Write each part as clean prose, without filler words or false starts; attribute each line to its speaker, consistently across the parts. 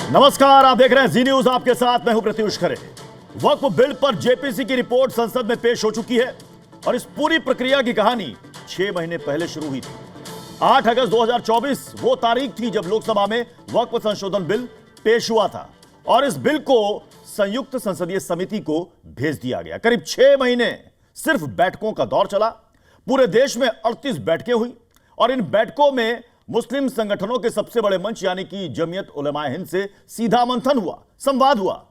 Speaker 1: नमस्कार, आप देख रहे हैं जी न्यूज, आपके साथ मैं हूं प्रत्युष खरे। वक्फ बिल पर जेपीसी की रिपोर्ट संसद में पेश हो चुकी है और इस पूरी प्रक्रिया की कहानी 6 महीने पहले शुरू हुई थी। 8 अगस्त 2024 वो तारीख थी जब लोकसभा में वक्फ संशोधन बिल पेश हुआ था और इस बिल को संयुक्त संसदीय समिति को भेज दिया गया। करीब 6 महीने सिर्फ बैठकों का दौर चला। पूरे देश में 38 बैठकें हुई और इन बैठकों में मुस्लिम संगठनों के सबसे बड़े मंच यानी कि जमीयत उलेमाए हिंद से सीधा मंथन हुआ, संवाद हुआ।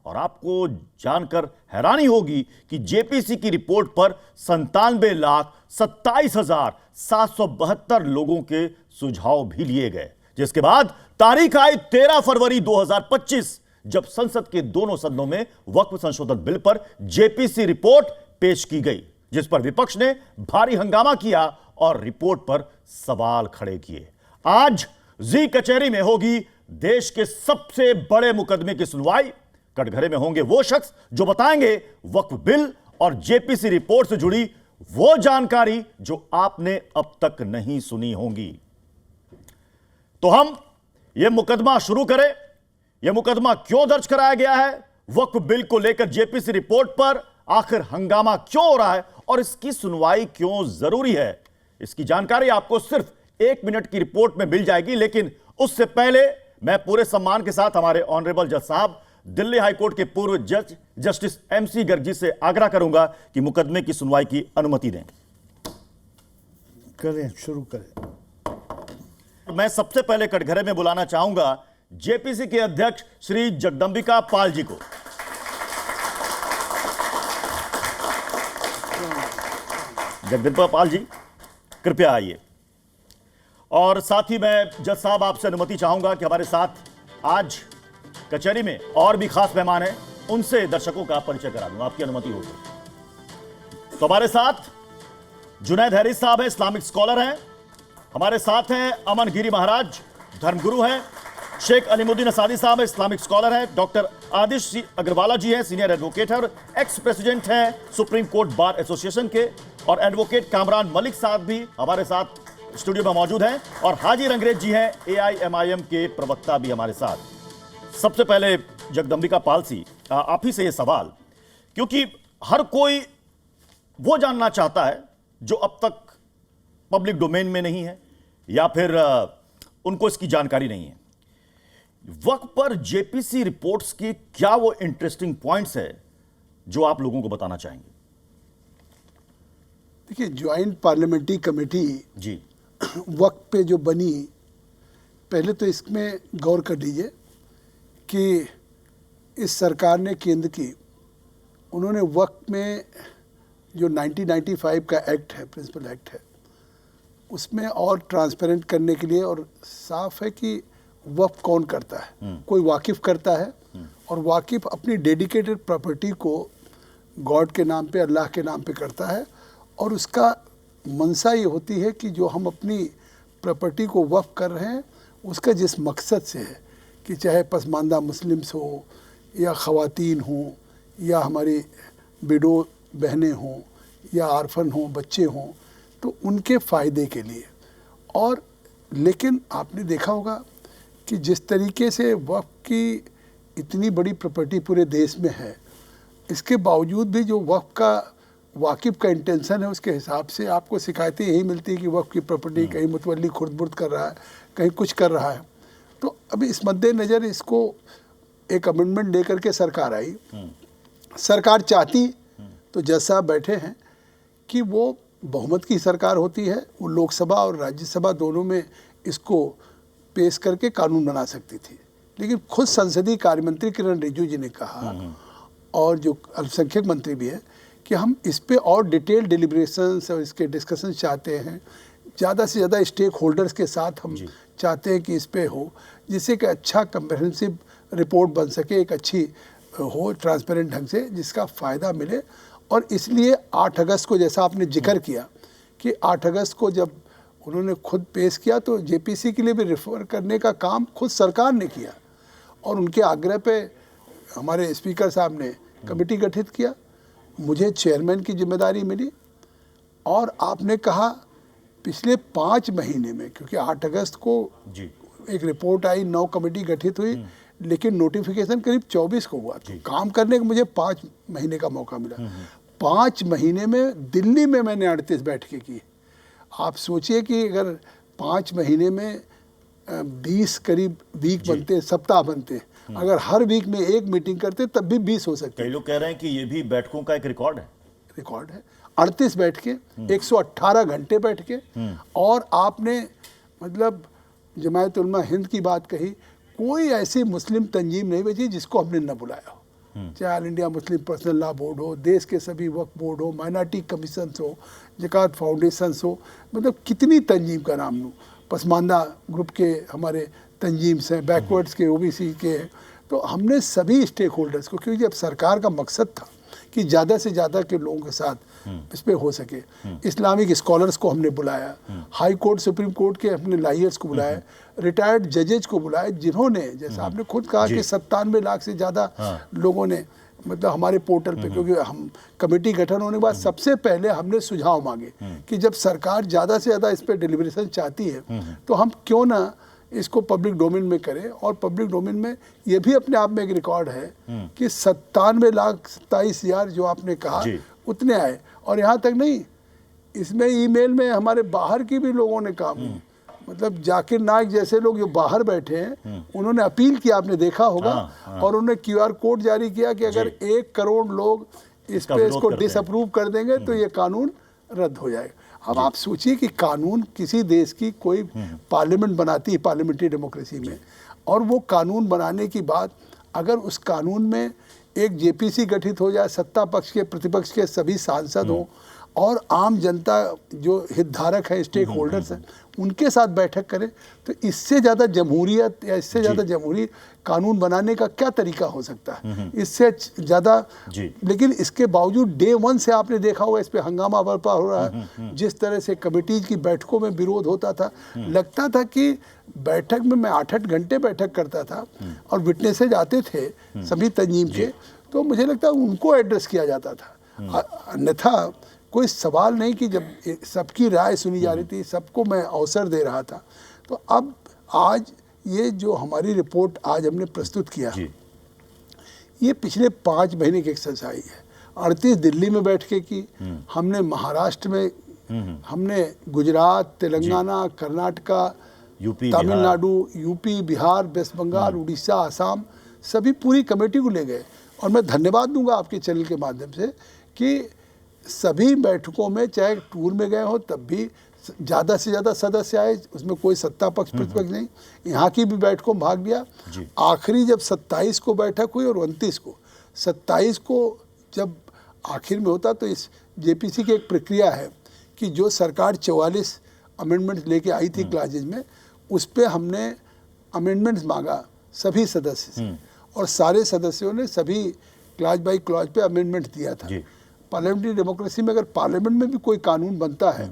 Speaker 1: और आपको जानकर हैरानी होगी कि जेपीसी की रिपोर्ट पर 97,27,772 लोगों के सुझाव भी लिए गए, जिसके बाद तारीख आई 13 फरवरी 2025 जब संसद के दोनों सदनों में वक्फ संशोधन बिल पर जेपीसी रिपोर्ट पेश की गई, जिस पर विपक्ष ने भारी हंगामा किया और रिपोर्ट पर सवाल खड़े किए। आज जी कचहरी में होगी देश के सबसे बड़े मुकदमे की सुनवाई। कटघरे में होंगे वो शख्स जो बताएंगे वक्फ बिल और जेपीसी रिपोर्ट से जुड़ी वो जानकारी जो आपने अब तक नहीं सुनी होगी। तो हम यह मुकदमा शुरू करें। यह मुकदमा क्यों दर्ज कराया गया है, वक्फ बिल को लेकर जेपीसी रिपोर्ट पर आखिर हंगामा क्यों हो रहा है और इसकी सुनवाई क्यों जरूरी है, इसकी जानकारी आपको सिर्फ 1 मिनट की रिपोर्ट में मिल जाएगी। लेकिन उससे पहले मैं पूरे सम्मान के साथ हमारे ऑनरेबल जज साहब, दिल्ली हाईकोर्ट के पूर्व जज जस्टिस MC गर्ग जी से आग्रह करूंगा कि मुकदमे की सुनवाई की अनुमति दें।
Speaker 2: करें, शुरू करें।
Speaker 1: मैं सबसे पहले कटघरे में बुलाना चाहूंगा जेपीसी के अध्यक्ष श्री जगदंबिका पाल जी को। जगदंबिका पाल जी, कृपया आइए। और साथ ही मैं जज साहब आपसे अनुमति चाहूंगा कि हमारे साथ आज कचहरी में और भी खास मेहमान हैं, उनसे दर्शकों का परिचय करा दूं, आपकी अनुमति हो तो। हमारे साथ जुनैद हैरिस साहब हैं, इस्लामिक स्कॉलर हैं। हमारे साथ हैं अमन गिरी महाराज, धर्मगुरु हैं। शेख अलीमुद्दीन असादी साहब इस्लामिक स्कॉलर हैं। डॉक्टर आदिश अग्रवाला जी हैं, सीनियर एडवोकेट हैं और एक्स प्रेसिडेंट हैं सुप्रीम कोर्ट बार एसोसिएशन के। और एडवोकेट कामरान मलिक साहब भी हमारे साथ स्टूडियो में मौजूद हैं। और हाजिर अंग्रेज जी हैं, AIMIM के प्रवक्ता भी हमारे साथ। सबसे पहले जगदंबिका पाल जी, आप ही से ये सवाल, क्योंकि हर कोई वो जानना चाहता है जो अब तक पब्लिक डोमेन में नहीं है या फिर उनको इसकी जानकारी नहीं है। वक्फ पर जेपीसी रिपोर्ट्स की क्या वो इंटरेस्टिंग पॉइंट्स है जो आप लोगों को बताना चाहेंगे?
Speaker 2: देखिए, ज्वाइंट पार्लियामेंट्री कमेटी
Speaker 1: जी
Speaker 2: वक्फ पे जो बनी, पहले तो इसमें गौर कर लीजिए कि इस सरकार ने केंद्र की, उन्होंने वक्फ में जो 1995 का एक्ट है, प्रिंसिपल एक्ट है, उसमें और ट्रांसपेरेंट करने के लिए, और साफ है कि वक्फ कौन करता है, कोई वाकिफ करता है और वाकिफ अपनी डेडिकेटेड प्रॉपर्टी को गॉड के नाम पे, अल्लाह के नाम पे करता है। और उसका मंशा ये होती है कि जो हम अपनी प्रॉपर्टी को वक्फ कर रहे हैं उसका जिस मकसद से है कि चाहे पसमानदा मुस्लिम्स हो या ख़वातीन हों या हमारी विडो बहनें हों या आर्फन हों, बच्चे हों, तो उनके फ़ायदे के लिए। और लेकिन आपने देखा होगा कि जिस तरीके से वक्फ की इतनी बड़ी प्रॉपर्टी पूरे देश में है, इसके बावजूद भी जो वक्फ का वाकिफ का इंटेंशन है, उसके हिसाब से आपको शिकायतें यही मिलती है कि वक्फ की प्रॉपर्टी कहीं मुतवल्ली खुर्द-बुर्द कर रहा है, कहीं कुछ कर रहा है। तो अभी इस मद्देनज़र इसको एक अमेंडमेंट लेकर के सरकार आई। सरकार चाहती तो जज साहब बैठे हैं कि वो बहुमत की सरकार होती है, वो लोकसभा और राज्यसभा दोनों में इसको पेश करके कानून बना सकती थी। लेकिन खुद संसदीय कार्य मंत्री किरण रिजिजू जी ने कहा, और जो अल्पसंख्यक मंत्री भी है, कि हम इस पे और डिटेल डिलिब्रेशंस और इसके डिस्कशन चाहते हैं, ज़्यादा से ज़्यादा स्टेक होल्डर्स के साथ हम चाहते हैं कि इस पे हो, जिससे कि अच्छा कंप्रहेंसिव रिपोर्ट बन सके, एक अच्छी हो ट्रांसपेरेंट ढंग से, जिसका फ़ायदा मिले। और इसलिए 8 अगस्त को, जैसा आपने जिक्र किया कि 8 अगस्त को जब उन्होंने खुद पेश किया, तो जेपीसी के लिए भी रेफर करने का काम खुद सरकार ने किया और उनके आग्रह पे हमारे स्पीकर साहब ने कमेटी गठित किया, मुझे चेयरमैन की जिम्मेदारी मिली। और आपने कहा पिछले 5 महीने में, क्योंकि 8 अगस्त को
Speaker 1: जी
Speaker 2: एक रिपोर्ट आई, 9 कमेटी गठित हुई, लेकिन नोटिफिकेशन करीब 24 को हुआ, तो काम करने का मुझे 5 महीने का मौका मिला। 5 महीने में दिल्ली में मैंने 38 बैठकें की। आप सोचिए कि अगर 5 महीने में 20 करीब वीक बनते, सप्ताह बनते, अगर हर वीक में एक मीटिंग करते तब भी 20 हो सकते।
Speaker 1: कई लोग कह रहे हैं कि ये भी बैठकों का एक रिकॉर्ड है।
Speaker 2: रिकॉर्ड है 38 बैठकें, 118 घंटे बैठकें। और आपने मतलब जमायत उलमा हिंद की बात कही, कोई ऐसी मुस्लिम तंजीम नहीं बची जिसको हमने न बुलाया हो। चाहे all India Muslim personal law board हो, देश के सभी वक्फ बोर्ड हो, माइनॉरिटी कमीशन हो, ज़कात फाउंडेशंस हो, मतलब कितनी तंजीम का नाम लूँ, पसमानदा ग्रुप के हमारे तंजीम्स हैं, बैकवर्ड्स के, ओबीसी के हैं। तो हमने सभी स्टेक होल्डर्स को, क्योंकि अब सरकार का मकसद था कि ज़्यादा से ज़्यादा के लोगों के साथ इस पर हो सके, इस्लामिक स्कॉलर्स को हमने बुलाया, हाई कोर्ट सुप्रीम कोर्ट के अपने लायर्स को बुलाया, रिटायर्ड जजेज को बुलाया, जिन्होंने, जैसा आपने खुद कहा कि 97 लाख से ज़्यादा लोगों ने मतलब हमारे पोर्टल पे, क्योंकि हम कमेटी गठन होने के बाद सबसे पहले हमने सुझाव मांगे कि जब सरकार ज़्यादा से ज़्यादा इस पर डिलिब्रेशन चाहती है तो हम क्यों ना इसको पब्लिक डोमेन में करें। और पब्लिक डोमेन में ये भी अपने आप में एक रिकॉर्ड है कि 97,27,000 जो आपने कहा उतने आए। और यहाँ तक नहीं, इसमें ईमेल में हमारे बाहर की भी लोगों ने काम, मतलब जाकिर नाइक जैसे लोग जो बाहर बैठे हैं उन्होंने अपील किया, आपने देखा होगा। और उन्होंने QR कोड जारी किया कि अगर 1 करोड़ लोग इस पे इसको डिसअप्रूव कर देंगे तो ये कानून रद्द हो जाएगा। अब आप सोचिए कि कानून किसी देश की कोई पार्लियामेंट बनाती है, पार्लियामेंट्री डेमोक्रेसी में, और वो कानून बनाने की बात, अगर उस कानून में एक JPC गठित हो जाए, सत्ता पक्ष के प्रतिपक्ष के सभी सांसद हों और आम जनता जो हितधारक हैं, स्टेक होल्डर्स हैं, उनके साथ बैठक करें, तो इससे ज़्यादा जमहूरियत या इससे ज़्यादा जमहूरी कानून बनाने का क्या तरीका हो सकता है, इससे ज़्यादा। लेकिन इसके बावजूद डे 1 से आपने देखा होगा इस पर हंगामा बरपा हो रहा है। जिस तरह से कमेटीज की बैठकों में विरोध होता था, लगता था कि बैठक में मैं 8-8 घंटे बैठक करता था और विटनेसेज आते थे सभी तंजीम के, तो मुझे लगता है उनको एड्रेस किया जाता था। अन्यथा कोई सवाल नहीं कि जब सबकी राय सुनी जा रही थी, सबको मैं अवसर दे रहा था। तो अब आज ये जो हमारी रिपोर्ट आज हमने प्रस्तुत किया, ये पिछले 5 महीने की एक्सरसाइज है। 38 दिल्ली में बैठकें की हमने, महाराष्ट्र में हमने, गुजरात, तेलंगाना, कर्नाटका,
Speaker 1: यूपी,
Speaker 2: तमिलनाडु, यूपी, बिहार, वेस्ट बंगाल, उड़ीसा, असम, सभी पूरी कमेटी को ले गए। और मैं धन्यवाद दूंगा आपके चैनल के माध्यम से कि सभी बैठकों में, चाहे टूर में गए हो तब भी ज़्यादा से ज़्यादा सदस्य आए, उसमें कोई सत्ता पक्ष प्रतिपक्ष नहीं, यहाँ की भी बैठकों में भाग लिया। आखिरी जब 27 को बैठक हुई और 29 को, 27 को जब आखिर में होता तो इस JPC की एक प्रक्रिया है कि जो सरकार 44 अमेंडमेंट्स लेके आई थी क्लाजेज में, उस पर हमने अमेंडमेंट्स मांगा सभी सदस्य से, और सारे सदस्यों ने सभी क्लॉज बाई क्लॉज पे अमेंडमेंट दिया था। पार्लियामेंट्री डेमोक्रेसी में अगर पार्लियामेंट में भी कोई कानून बनता है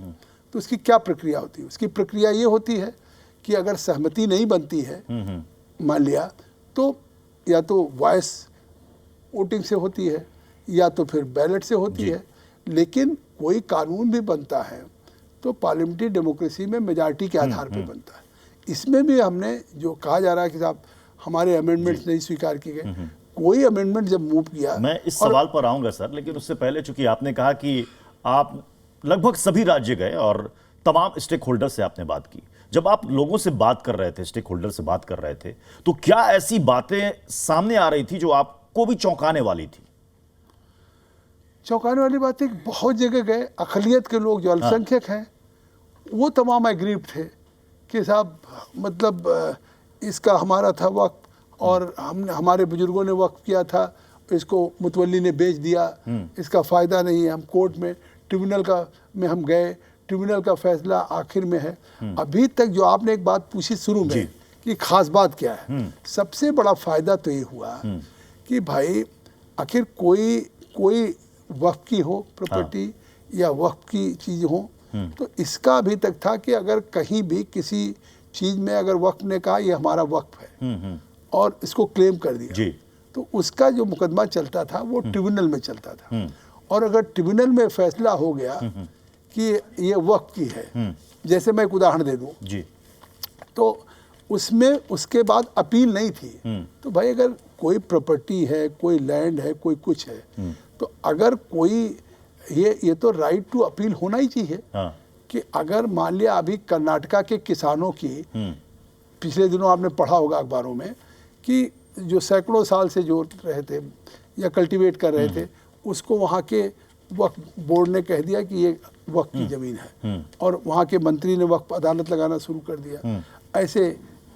Speaker 2: तो उसकी क्या प्रक्रिया होती है? उसकी प्रक्रिया ये होती है कि अगर सहमति नहीं बनती है, मान लिया, तो या तो वॉइस वोटिंग से होती है या तो फिर बैलेट से होती है। लेकिन कोई कानून भी बनता है तो पार्लियामेंट्री डेमोक्रेसी में मेजॉरिटी के आधार पर बनता है। इसमें भी हमने जो कहा जा रहा है कि साहब हमारे अमेंडमेंट्स नहीं स्वीकार किए गए, कोई अमेंडमेंट जब मूव किया,
Speaker 1: मैं इस सवाल पर आऊंगा सर, लेकिन उससे पहले चूंकि आपने कहा कि आप लगभग सभी राज्य गए और तमाम स्टेक होल्डर से आपने बात की, जब आप लोगों से बात कर रहे थे, स्टेक होल्डर से बात कर रहे थे, तो क्या ऐसी बातें सामने आ रही थी जो आपको भी चौंकाने वाली थी?
Speaker 2: चौंकाने वाली बात है कि बहुत जगह गए, अक़लियत के लोग जो अल्पसंख्यक हैं वो तमाम एग्रीव थे कि साहब मतलब इसका हमारा था वक्त और हमने, हमारे बुजुर्गों ने वक्फ किया था, इसको मुतवल्ली ने बेच दिया, इसका फ़ायदा नहीं है। हम कोर्ट में, ट्रिब्यूनल का में हम गए, ट्रिब्यूनल का फैसला आखिर में है। अभी तक जो आपने एक बात पूछी शुरू में कि खास बात क्या है, सबसे बड़ा फ़ायदा तो ये हुआ कि भाई आखिर कोई वक्फ की हो प्रॉपर्टी या वक्फ की चीज़ हो, तो इसका अभी तक था कि अगर कहीं भी किसी चीज़ में अगर वक्फ ने कहा ये हमारा वक्फ है और इसको क्लेम कर दिया, तो उसका जो मुकदमा चलता था वो ट्रिब्यूनल में चलता था। और अगर ट्रिब्यूनल में फैसला हो गया कि ये वक्फ की है, जैसे मैं एक उदाहरण दे दूं, तो उसमें उसके बाद अपील नहीं थी। तो भाई अगर कोई प्रॉपर्टी है, कोई लैंड है, कोई कुछ है, तो अगर कोई ये तो राइट टू अपील होना ही चाहिए।
Speaker 1: हाँ।
Speaker 2: कि अगर मान लिया अभी कर्नाटका के किसानों की, पिछले दिनों आपने पढ़ा होगा अखबारों में कि जो सैकड़ों साल से जो रहे थे या कल्टीवेट कर रहे थे, उसको वहाँ के वक्फ बोर्ड ने कह दिया कि ये वक्फ की ज़मीन है, और वहाँ के मंत्री ने वक्फ अदालत लगाना शुरू कर दिया। ऐसे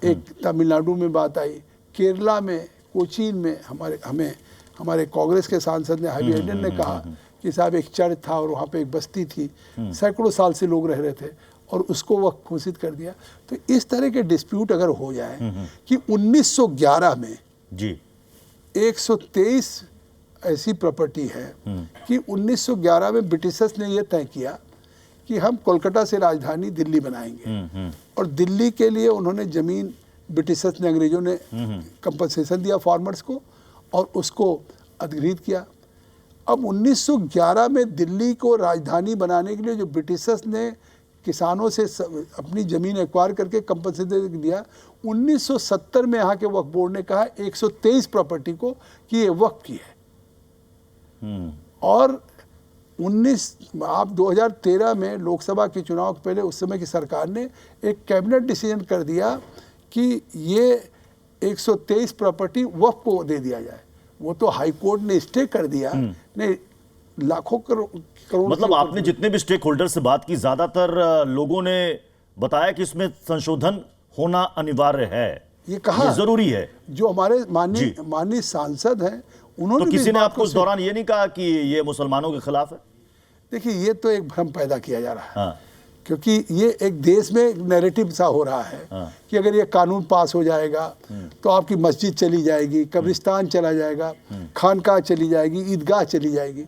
Speaker 2: एक तमिलनाडु में बात आई, केरला में, कोचीन में हमारे कांग्रेस के सांसद ने, हबी एडन ने कहा कि साहब एक चर्च था और वहाँ पे एक बस्ती थी, सैकड़ों साल से लोग रह रहे थे और उसको वक्फ घोषित कर दिया। तो इस तरह के डिस्प्यूट अगर हो जाए कि 1911 में
Speaker 1: जी
Speaker 2: 123 ऐसी प्रॉपर्टी है कि 1911 में ब्रिटिशर्स ने यह तय किया कि हम कोलकाता से राजधानी दिल्ली बनाएंगे, और दिल्ली के लिए उन्होंने ज़मीन, ब्रिटिशर्स ने, अंग्रेजों ने कंपनसेशन दिया फार्मर्स को और उसको अधिग्रहित किया। अब 1911 में दिल्ली को राजधानी बनाने के लिए जो ब्रिटिशर्स ने किसानों से अपनी ज़मीन एक्वायर करके कंपनसेशन दिया, 1970 में यहाँ के वक्फ बोर्ड ने कहा 123 प्रॉपर्टी को कि ये वक्फ की है। और 2013 में लोकसभा के चुनाव के पहले उस समय की सरकार ने एक कैबिनेट डिसीजन कर दिया कि ये 123 प्रॉपर्टी वक्फ को दे दिया जाए। वो तो हाई कोर्ट ने स्टे कर दिया, नहीं लाखों करोड़।
Speaker 1: मतलब आपने जितने भी स्टेक होल्डर से बात की, ज्यादातर लोगों ने बताया कि इसमें संशोधन होना अनिवार्य है,
Speaker 2: ये कहा
Speaker 1: जरूरी है।
Speaker 2: जो हमारे माननीय सांसद हैं उन्होंने
Speaker 1: तो
Speaker 2: भी
Speaker 1: किसी
Speaker 2: इस
Speaker 1: ने
Speaker 2: बात
Speaker 1: आपको उस दौरान ये नहीं कहा कि ये मुसलमानों के खिलाफ है?
Speaker 2: देखिए, ये तो एक भ्रम पैदा किया जा रहा है।
Speaker 1: हाँ।
Speaker 2: क्योंकि ये एक देश में एक नैरेटिव सा हो रहा है कि अगर ये कानून पास हो जाएगा तो आपकी मस्जिद चली जाएगी, कब्रिस्तान चला जाएगा, खानकाह चली जाएगी, ईदगाह चली जाएगी।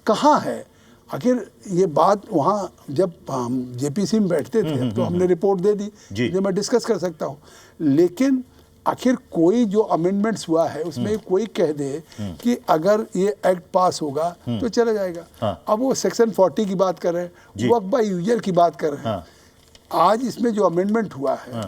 Speaker 2: कहाँ है आखिर ये बात? वहाँ जब हम जेपीसी में बैठते थे तो हमने रिपोर्ट दे दी, जो मैं डिस्कस कर सकता हूँ। लेकिन आखिर कोई जो अमेंडमेंट्स हुआ है उसमें कोई कह दे कि अगर ये एक्ट पास होगा तो चला जाएगा। अब वो सेक्शन 40 की बात कर रहे हैं, वक्फ बाय यूजर की बात कर रहे हैं। आज इसमें जो अमेंडमेंट हुआ है,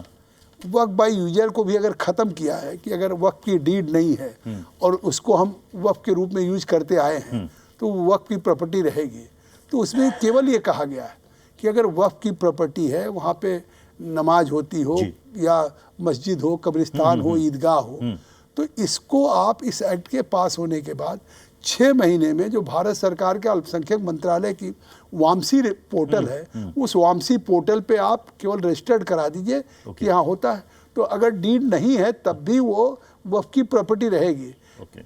Speaker 2: वक्फ बाय यूजर को भी अगर ख़त्म किया है कि अगर वक्फ की डीड नहीं है और उसको हम वक्फ के रूप में यूज करते आए हैं तो वक्फ की प्रॉपर्टी रहेगी। तो उसमें केवल ये कहा गया है कि अगर वक्फ की प्रॉपर्टी है, वहाँ पे नमाज होती हो या मस्जिद हो, कब्रिस्तान हो, ईदगाह हो, तो इसको आप इस एक्ट के पास होने के बाद 6 महीने में जो भारत सरकार के अल्पसंख्यक मंत्रालय की वामसी पोर्टल है, उस वामसी पोर्टल पे आप केवल रजिस्टर्ड करा दीजिए कि हाँ होता है। तो अगर डीड नहीं है तब भी वो वक्फ की प्रॉपर्टी रहेगी।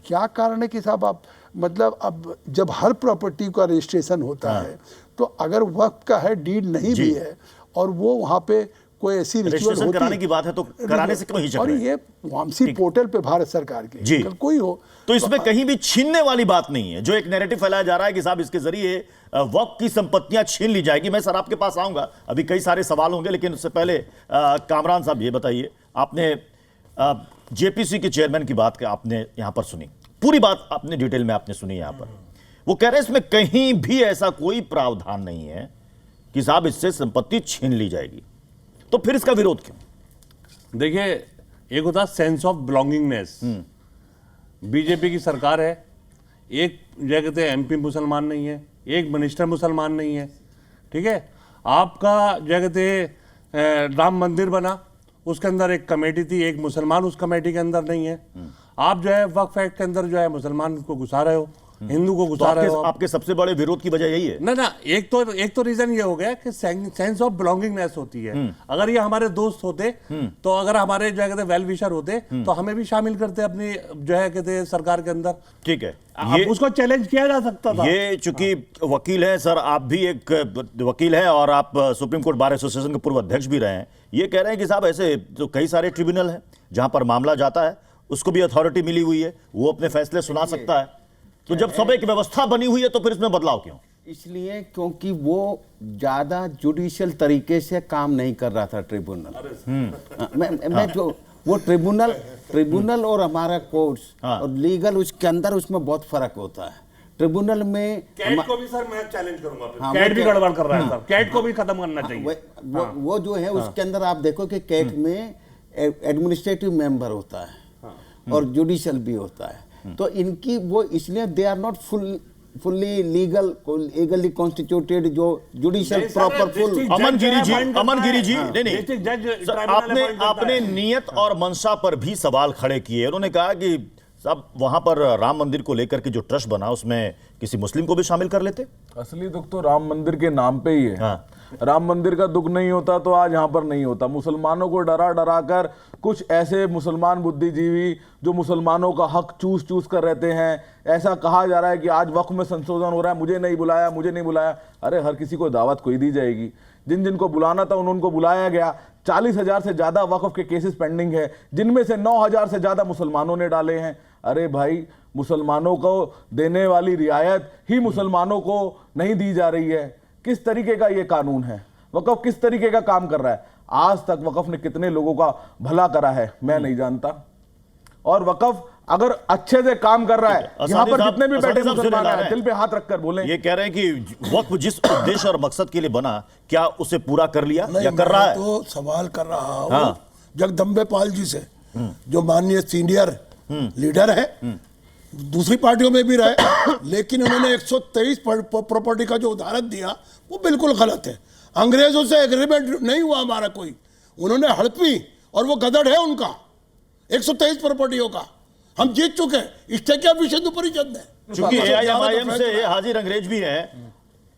Speaker 2: क्या कारण है कि साहब आप मतलब अब जब हर प्रॉपर्टी का रजिस्ट्रेशन होता है तो अगर वक्फ का है, डीड नहीं भी है और वो वहाँ पे कोई ऐसी
Speaker 1: रजिस्ट्रेशन कराने की बात है तो कराने से क्यों हिचक
Speaker 2: और
Speaker 1: रहे हैं?
Speaker 2: ये वामसी पोर्टल पे भारत सरकार की
Speaker 1: जी।
Speaker 2: अगर कोई हो
Speaker 1: तो इसमें कहीं भी छीनने वाली बात नहीं है। जो एक नैरेटिव फैलाया जा रहा है कि साहब इसके जरिए वक्फ की संपत्तियां छीन ली जाएगी। मैं सर आपके पास आऊंगा, अभी कई सारे सवाल होंगे, लेकिन उससे पहले कामरान साहब ये बताइए, आपने जेपीसी के चेयरमैन की बात आपने यहां पर सुनी, पूरी बात आपने डिटेल में आपने सुनी। यहां पर वो कह रहे हैं इसमें कहीं भी ऐसा कोई प्रावधान नहीं है कि साहब इससे संपत्ति छीन ली जाएगी, तो फिर इसका विरोध क्यों?
Speaker 3: देखिए, एक होता है सेंस ऑफ बिलोंगिंगनेस। बीजेपी की सरकार है, एक जगह कहते हैं एमपी मुसलमान नहीं है, एक मिनिस्टर मुसलमान नहीं है, ठीक है। आपका जगह कहते राम मंदिर बना, उसके अंदर एक कमेटी थी, एक मुसलमान उस कमेटी के अंदर नहीं है। आप जो है वक्फ एक्ट के अंदर जो है मुसलमान को घुसा रहे हो, हिंदू को घुसा रहे हो।
Speaker 1: आपके सबसे बड़े विरोध की वजह यही है
Speaker 3: ना, एक तो रीजन ये हो गया कि सेंस ऑफ बिलोंगिंगनेस होती है। अगर ये हमारे दोस्त होते तो अगर हमारे जो है कहते वेल विशर होते तो हमें भी शामिल करते अपनी जो है कहते सरकार के अंदर,
Speaker 1: ठीक है।
Speaker 3: ये उसको चैलेंज किया जा सकता था।
Speaker 1: ये चूंकि वकील है सर, आप भी एक वकील हैं और आप सुप्रीम कोर्ट बार एसोसिएशन के पूर्व अध्यक्ष भी रहे हैं, ये कह रहे हैं कि साहब ऐसे तो कई सारे ट्रिब्यूनल हैं जहां पर मामला जाता है, उसको भी अथॉरिटी मिली हुई है, वो अपने फैसले सुना सकता है। तो जब सब एक व्यवस्था बनी हुई है तो फिर इसमें बदलाव क्यों?
Speaker 4: इसलिए क्योंकि वो ज्यादा जुडिशियल तरीके से काम नहीं कर रहा था ट्रिब्यूनल। मैं जो वो ट्रिब्यूनल और हमारा कोर्ट्स और लीगल उसके अंदर उसमें बहुत फर्क होता है। ट्रिब्यूनल में
Speaker 3: कैट को भी सर मैं चैलेंज करूंगा, कैट भी गड़बड़ कर रहा है सर, कैट को भी खत्म करना चाहिए।
Speaker 4: वो जो है उसके अंदर आप देखो कि कैट में एडमिनिस्ट्रेटिव मेंबर होता है और जुडिशियल भी होता है, तो इनकी वो इसलिए they are not fully legally constituted जो judicial proper full.
Speaker 1: Aman Giri ji नहीं सर, आपने नियत और मंशा पर भी सवाल खड़े किए। उन्होंने कहा कि साहब वहां पर राम मंदिर को लेकर के जो ट्रस्ट बना उसमें किसी मुस्लिम को भी शामिल कर लेते।
Speaker 5: असली दुख तो राम मंदिर के नाम पे ही है।
Speaker 1: हाँ।
Speaker 5: राम मंदिर का दुख नहीं होता तो आज यहाँ पर नहीं होता। मुसलमानों को डरा डरा कर कुछ ऐसे मुसलमान बुद्धिजीवी जो मुसलमानों का हक चूस कर रहते हैं, ऐसा कहा जा रहा है कि आज वक्फ में संशोधन हो रहा है, मुझे नहीं बुलाया। अरे हर किसी को दावत कोई दी जाएगी, जिन जिनको बुलाना था उनको बुलाया गया। 40,000 से ज्यादा वक्फ के केसेस पेंडिंग है, जिनमें से 9,000 से ज्यादा मुसलमानों ने डाले हैं। अरे भाई, मुसलमानों को देने वाली रियायत ही मुसलमानों को नहीं दी जा रही है। किस तरीके का ये कानून है? वक्फ किस तरीके का काम कर रहा है? आज तक वक्फ ने कितने लोगों का भला करा है मैं नहीं जानता। और वक्फ अगर अच्छे से काम कर रहा है, यहाँ पर जितने भी बैठे मुसलमान हैं दिल पे हाथ रखकर बोले,
Speaker 1: ये कह रहे हैं कि वक्फ जिस उद्देश्य और मकसद के लिए बना, क्या उसे पूरा कर लिया या कर रहा है?
Speaker 6: तो सवाल कर रहा हूं
Speaker 1: हाँ।
Speaker 6: जगदम्बे पाल जी से, जो माननीय सीनियर लीडर है, दूसरी पार्टियों में भी रहे, लेकिन उन्होंने 123 प्रॉपर्टी का जो उदाहरण दिया वो बिल्कुल गलत है। अंग्रेजों से एग्रीमेंट नहीं हुआ हमारा कोई, उन्होंने हड़पी और वो गदड़ है उनका 123 प्रॉपर्टियों का। हम जीत चुके हैं, स्टेक ऑफ विषय परिषद में।
Speaker 1: चूंकि AIMIM से हाजिर अंग्रेज भी हैं,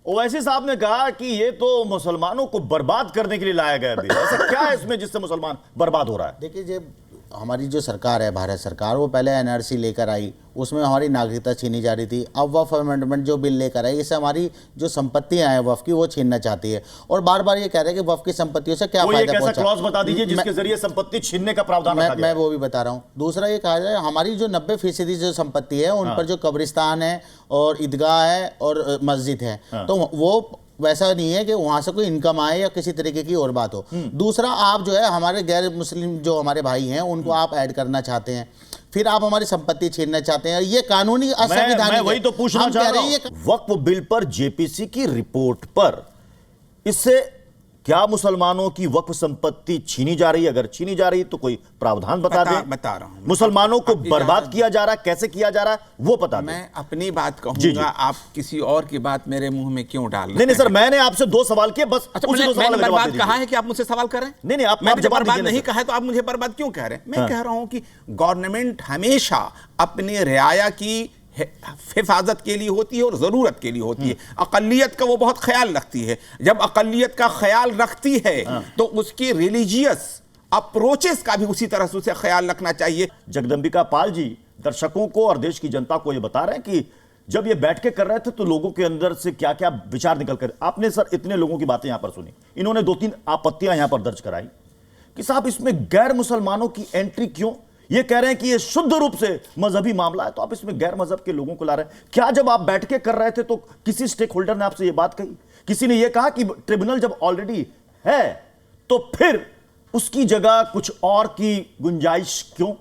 Speaker 1: ओवैसी साहब ने कहा कि ये तो मुसलमानों को बर्बाद करने के लिए लाया गया बिल। ऐसा क्या है इसमें जिससे मुसलमान बर्बाद हो रहा है?
Speaker 7: देखिए, जब हमारी जो सरकार है, भारत सरकार, वो पहले NRC लेकर आई, उसमें हमारी नागरिकता छीनी जा रही थी। अब वक्फ अमेंडमेंट जो बिल लेकर आई, इससे हमारी जो संपत्तियां हैं वक्फ की, वो छीनना चाहती है। और बार बार ये कह रहे हैं कि वक्फ की संपत्तियों से क्या फायदा पहुंचा।
Speaker 1: ऐसा क्लॉज बता दीजिए जिसके जरिए संपत्ति छीनने का प्रावधान रखा
Speaker 7: मैं वो भी बता रहा हूँ। दूसरा ये कहा जाए, हमारी जो 90% जो संपत्ति है उन पर जो कब्रिस्तान है और ईदगाह है और मस्जिद है, तो वो वैसा नहीं है कि वहां से कोई इनकम आए या किसी तरीके की और बात हो। दूसरा, आप जो है हमारे गैर मुस्लिम जो हमारे भाई हैं उनको आप ऐड करना चाहते हैं, फिर आप हमारी संपत्ति छीनना चाहते हैं। ये कानूनी असंवैधानिक
Speaker 1: मैं वही तो पूछना चाह रहा हूं। वक्फ बिल पर JPC की रिपोर्ट पर इससे क्या मुसलमानों की वक्फ संपत्ति छीनी जा रही है? अगर छीनी जा रही है तो कोई प्रावधान बता रहा हूं। मुसलमानों को बर्बाद किया जा रहा है, कैसे किया जा रहा है वो बता दें।
Speaker 8: मैं अपनी बात कहूंगा, आप किसी और की बात मेरे मुंह में क्यों डाल रहे हैं?
Speaker 1: नहीं सर, मैंने आपसे 2 सवाल किए, बस
Speaker 8: मैंने बर्बाद कहा है कि आप मुझसे सवाल कर रहे हैं?
Speaker 1: नहीं, आप
Speaker 8: मैंने बर्बाद नहीं कहा है तो आप मुझे बर्बाद क्यों कह रहे हैं? मैं कह रहा हूं कि गवर्नमेंट हमेशा अपनी रियाया की हिफाजत के लिए होती है और ज़रूरत के लिए होती है। अक़लियत का वो बहुत ख्याल रखती है। जब अक़लियत का ख्याल रखती है तो उसकी रिलीजियस अप्रोचेस का भी उसी तरह से उसे ख्याल रखना चाहिए।
Speaker 1: जगदम्बिका पाल जी दर्शकों को और देश की जनता को ये बता रहे हैं कि जब ये बैठ के कर रहे थे तो लोगों के अंदर से क्या क्या विचार निकल कर। आपने सर इतने लोगों की बातें यहां पर सुनी, इन्होंने 2-3 आपत्तियां यहां पर दर्ज कराई कि साहब इसमें गैर मुसलमानों की एंट्री क्यों? ये कह रहे हैं कि ये शुद्ध रूप से मजहबी मामला है, तो आप इसमें गैर मजहब के लोगों को ला रहे हैं। क्या जब आप बैठ के कर रहे थे तो किसी स्टेक होल्डर ने आपसे ये बात कही? किसी ने ये कहा कि ट्रिब्यूनल जब ऑलरेडी है तो फिर उसकी जगह कुछ और की गुंजाइश क्यों?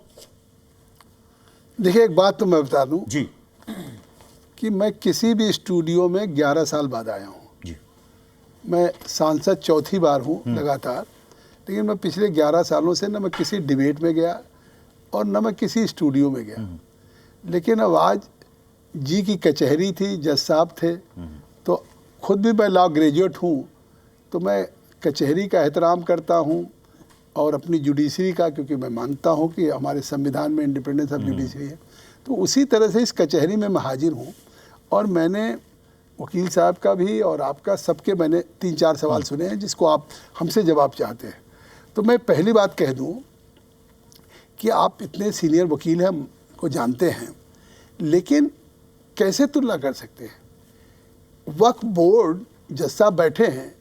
Speaker 2: देखिए, एक बात तो मैं बता दूं
Speaker 1: जी
Speaker 2: कि मैं किसी भी स्टूडियो में 11 साल बाद आया हूं
Speaker 1: जी।
Speaker 2: मैं सांसद चौथी बार हूं लगातार, लेकिन मैं पिछले 11 सालों से न मैं किसी डिबेट में गया और न मैं किसी स्टूडियो में गया। लेकिन अब आज जी की कचहरी थी, जज साहब थे, तो खुद भी मैं लॉ ग्रेजुएट हूँ, तो मैं कचहरी का एहतराम करता हूँ और अपनी जुडिशरी का, क्योंकि मैं मानता हूँ कि हमारे संविधान में इंडिपेंडेंस ऑफ जुडिशरी है। तो उसी तरह से इस कचहरी में मैं हाजिर हूँ और मैंने वकील साहब का भी और आपका सबके मैंने 3-4 सवाल सुने हैं जिसको आप हमसे जवाब चाहते हैं। तो मैं पहली बात कह दूँ कि आप इतने सीनियर वकील हैं, को जानते हैं, लेकिन कैसे तुलना कर सकते हैं? वक्फ बोर्ड जज साहब बैठे हैं,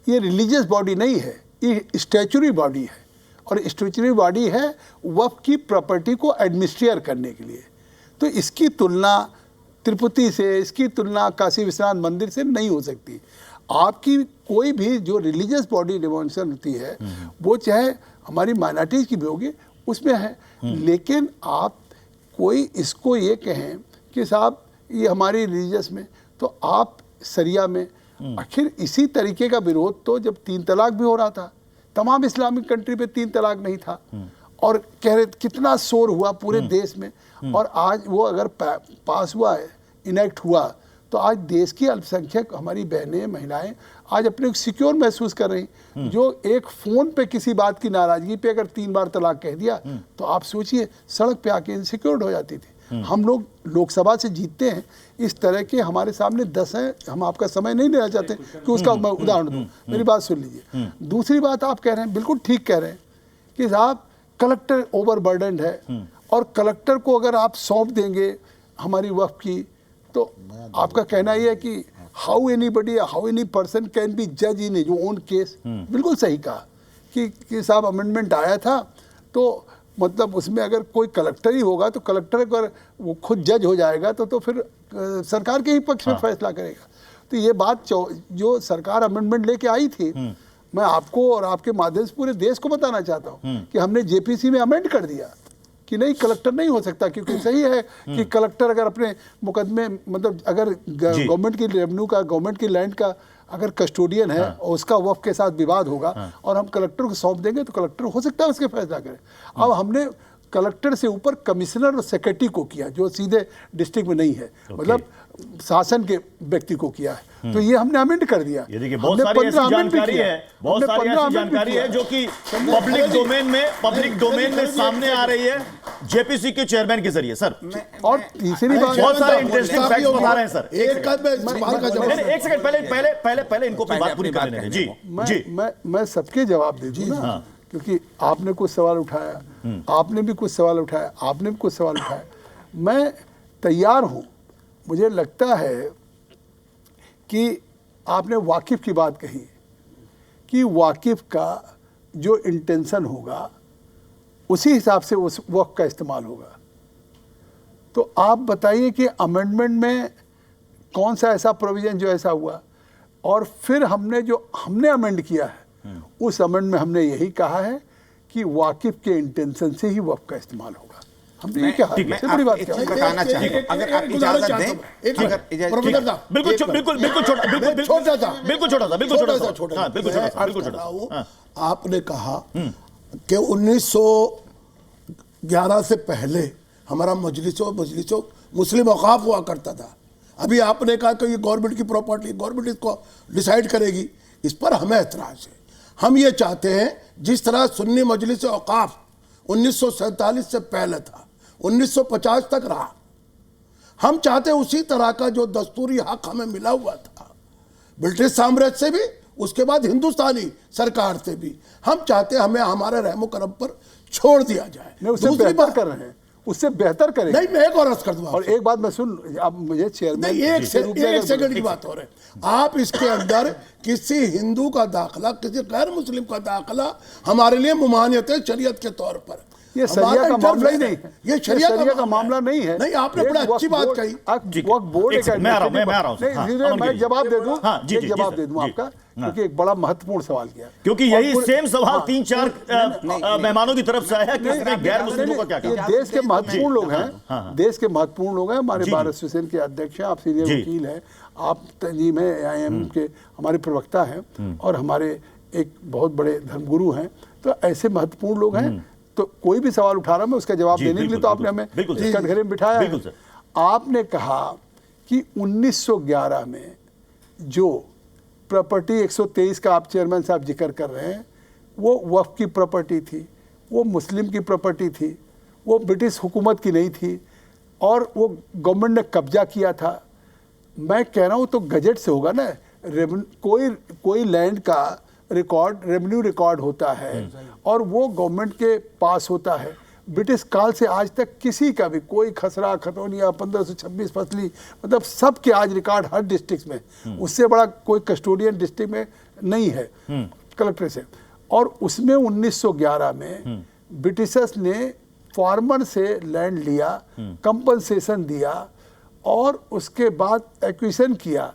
Speaker 2: ये रिलीजियस बॉडी नहीं है, ये स्टैचुरी बॉडी है और स्टैचुरी बॉडी है वक्फ की प्रॉपर्टी को एडमिनिस्ट्रेट करने के लिए। तो इसकी तुलना तिरुपति से, इसकी तुलना काशी विश्वनाथ मंदिर से नहीं हो सकती। आपकी कोई भी जो रिलीजियस बॉडी डिमोन्स्ट्रेशन होती है वो चाहे हमारी माइनॉरिटीज़ की भी होगी, उसमें है। लेकिन आप कोई इसको ये कहें कि साहब ये हमारी रिलीजियस में, तो आप सरिया में आखिर इसी तरीके का विरोध तो जब 3 तलाक भी हो रहा था, तमाम इस्लामिक कंट्री पे 3 तलाक नहीं था, और कह रहे कितना शोर हुआ पूरे देश में, और आज वो अगर पास हुआ है, इनेक्ट हुआ, तो आज देश की अल्पसंख्यक हमारी बहनें, महिलाएं आज अपने को सिक्योर महसूस कर रही। जो एक फ़ोन पे किसी बात की नाराज़गी पे अगर 3 बार तलाक कह दिया, तो आप सोचिए सड़क पे आके इनसिक्योर्ड हो जाती थी। हम लोग लोकसभा से जीतते हैं, इस तरह के हमारे सामने 10 हैं। हम आपका समय नहीं लेना चाहते कि उसका मैं उदाहरण दूँ, मेरी बात सुन लीजिए। दूसरी बात आप कह रहे हैं, बिल्कुल ठीक कह रहे हैं कि साहब कलेक्टर ओवरबर्डन्ड है, और कलेक्टर को अगर आप सौंप देंगे हमारी वक्फ की, तो आपका कहना यह है कि how any person can be जज इन हिज ओन केस। बिल्कुल सही कहा कि साहब अमेंडमेंट आया था, तो मतलब उसमें अगर कोई कलेक्टर ही होगा, तो कलेक्टर अगर वो खुद जज हो जाएगा, तो फिर सरकार के ही पक्ष में फैसला करेगा। तो ये बात जो सरकार अमेंडमेंट लेके आई थी, मैं आपको और आपके माध्यम से पूरे देश को बताना चाहता हूँ कि हमने जेपीसी में अमेंड कर दिया कि नहीं, कलेक्टर नहीं हो सकता, क्योंकि सही है कि कलेक्टर अगर अपने मुकदमे, मतलब अगर गवर्नमेंट की रेवेन्यू का, गवर्नमेंट की लैंड का अगर कस्टोडियन है और उसका वक्फ के साथ विवाद होगा और हम कलेक्टर को सौंप देंगे, तो कलेक्टर हो सकता है उसके फैसला करे। अब हमने कलेक्टर से ऊपर कमिश्नर और सेक्रेटरी को किया, जो सीधे डिस्ट्रिक्ट में नहीं है, मतलब शासन के व्यक्ति को किया है। तो ये हमने अमेंड कर दिया।
Speaker 1: ये देखिए बहुत सारी ऐसी जानकारी है, बहुत सारी ऐसी जानकारी है जो कि पब्लिक डोमेन में सामने आ रही है जेपीसी के चेयरमैन के जरिए। सर,
Speaker 2: और तीसरी बात,
Speaker 1: बहुत सारे इंटरेस्टिंग फैक्ट्स बता रहे हैं सर।
Speaker 6: एक
Speaker 1: सेकंड, पहले इनको अपनी बात पूरी कर लेने दें। जी,
Speaker 2: मैं सबके जवाब दे दूं ना, क्योंकि आपने कुछ सवाल उठाया, आपने भी कुछ सवाल उठाया, आपने भी कुछ सवाल उठाया। मैं तैयार हूं। मुझे लगता है कि आपने वाकिफ की बात कही, कि वाकिफ का जो इंटेंशन होगा उसी हिसाब से उस वक्त का इस्तेमाल होगा। तो आप बताइए कि अमेंडमेंट में कौन सा ऐसा प्रोविज़न जो ऐसा हुआ, और फिर हमने अमेंड किया है, उस अमेंड में हमने यही कहा है कि वाकिफ के इंटेंशन से ही वक्फ का इस्तेमाल होगा। हमने ये कहा।
Speaker 8: मैं बड़ी बात बताना चाहूंगा, अगर आप इजाजत दें,
Speaker 6: आपने कहा कि 1911 से पहले हमारा मजलिसों मुस्लिम औकाफ हुआ करता था। अभी आपने कहा कि ये गवर्नमेंट की प्रॉपर्टी, गवर्नमेंट इसको डिसाइड करेगी। इस पर हमें एतराज है। हम ये चाहते हैं, जिस तरह सुन्नी मजलिस औकाफ 1947 से पहले था, 1950 तक रहा, हम चाहते हैं उसी तरह का जो दस्तूरी हक हमें मिला हुआ था ब्रिटिश साम्राज्य से भी, उसके बाद हिंदुस्तानी सरकार से भी, हम चाहते हैं हमें हमारे रहमो करम पर छोड़ दिया जाए।
Speaker 2: उससे बेहतर कर रहे हैं, उससे बेहतर करेंगे।
Speaker 6: नहीं, मैं एक और अर्ज कर दूंगा।
Speaker 2: और एक बात मैं सुन, आप मुझे चेयरमैन,
Speaker 6: एक सेकंड की बात हो रही है। आप इसके अंदर किसी हिंदू का दाखिला, किसी गैर मुस्लिम का दाखिला हमारे लिए मुमानियत है शरीयत के तौर पर।
Speaker 2: ये शरिया का मामला ही नहीं है,
Speaker 6: ये शरिया का
Speaker 2: मामला नहीं है।
Speaker 6: नहीं, आपने बड़ा अच्छी बात कही।
Speaker 2: वक्फ बोर्ड,
Speaker 1: मैं आ रहा हूं।
Speaker 2: मैं जवाब दे दूं, जवाब दे दूं आपका, क्योंकि एक बड़ा महत्वपूर्ण सवाल किया,
Speaker 1: क्योंकि यही सेम सवाल 3-4 मेहमानों की तरफ से आया है कि इसमें गैर मुस्लिमों का क्या
Speaker 2: ये देश के महत्वपूर्ण लोग हैं, देश के महत्वपूर्ण लोग हैं। हमारे बार एसोसिएशन के अध्यक्ष हैं, आप सीनियर वकील हैं, आप तंजीम है IIM के हमारे प्रवक्ता हैं, और हमारे एक बहुत बड़े धर्मगुरु हैं। तो ऐसे महत्वपूर्ण लोग हैं, तो कोई भी सवाल उठा रहा मैं उसका जवाब देने के लिए तो आपने हमें इस कटघरे में बिठाया है। आपने कहा कि 1911 में जो प्रॉपर्टी 123 का आप चेयरमैन साहब जिक्र कर रहे हैं, वो वक्फ की प्रॉपर्टी थी, वो मुस्लिम की प्रॉपर्टी थी, वो ब्रिटिश हुकूमत की नहीं थी, और वो गवर्नमेंट ने कब्जा किया था। मैं कह रहा हूँ तो गजट से होगा ना, कोई लैंड का रिकॉर्ड, रेवेन्यू रिकॉर्ड होता है, और वो गवर्नमेंट के पास होता है। ब्रिटिश काल से आज तक किसी का भी कोई खसरा, खतौनिया, 1526 फसली, मतलब सब के आज रिकॉर्ड हर डिस्ट्रिक्ट में, उससे बड़ा कोई कस्टोडियन डिस्ट्रिक्ट में नहीं है कलेक्टर से। और उसमें 1911 में ब्रिटिशर्स ने फार्मर से लैंड लिया, कंपनसेशन दिया, और उसके बाद एक्विजिशन किया।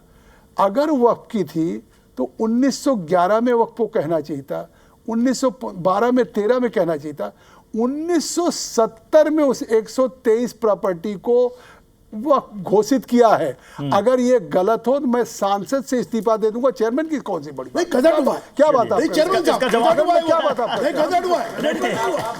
Speaker 2: अगर वक्फ की थी तो 1911 में वक्फ को कहना चाहिए था, 1912 में, 13 में कहना चाहिए था। 1970 में उस 123 प्रॉपर्टी को वक्त घोषित किया है। अगर ये गलत हो तो मैं सांसद से इस्तीफा दे दूंगा। चेयरमैन की कौन सी बड़ी
Speaker 6: नहीं, गजट हुआ है।
Speaker 2: क्या बात
Speaker 6: नहीं,
Speaker 2: है
Speaker 6: चेयरमैन साहब,
Speaker 2: क्या बात है
Speaker 6: नहीं, गजट हुआ है।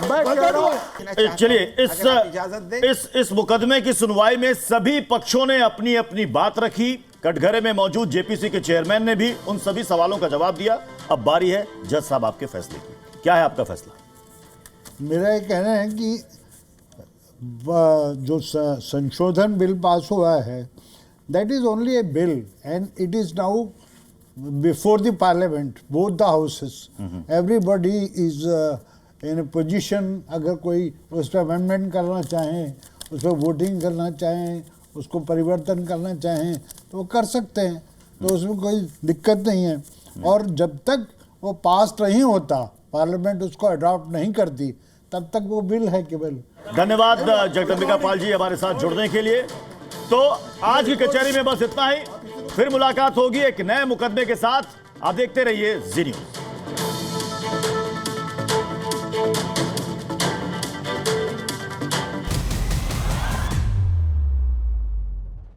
Speaker 2: मैं कह रहा हूं
Speaker 1: चलिए
Speaker 8: अगर आप इजाजत दें।
Speaker 1: इस मुकदमे की सुनवाई में सभी पक्षों ने अपनी अपनी बात रखी। कटघरे में मौजूद जेपीसी के चेयरमैन ने भी उन सभी सवालों का जवाब दिया। अब बारी है जज साहब आपके फैसले की। क्या है आपका फैसला?
Speaker 9: मेरा ये कहना है कि जो संशोधन बिल पास हुआ है, that is only A bill and it is now before the parliament, both the houses. Everybody is in A position, अगर कोई उस पर अमेंडमेंट करना चाहें, उस पर वोटिंग करना चाहें, उसको परिवर्तन करना चाहें तो वो कर सकते हैं, तो उसमें कोई दिक्कत नहीं है। और जब तक वो पास नहीं होता, पार्लियामेंट उसको अडॉप्ट नहीं करती, तब तक वो बिल है केवल।
Speaker 1: धन्यवाद जगदम्बिका पाल जी हमारे साथ जुड़ने के लिए। तो आज की कचहरी में बस इतना ही। फिर मुलाकात होगी एक नए मुकदमे के साथ। आप देखते रहिए जी न्यूज़।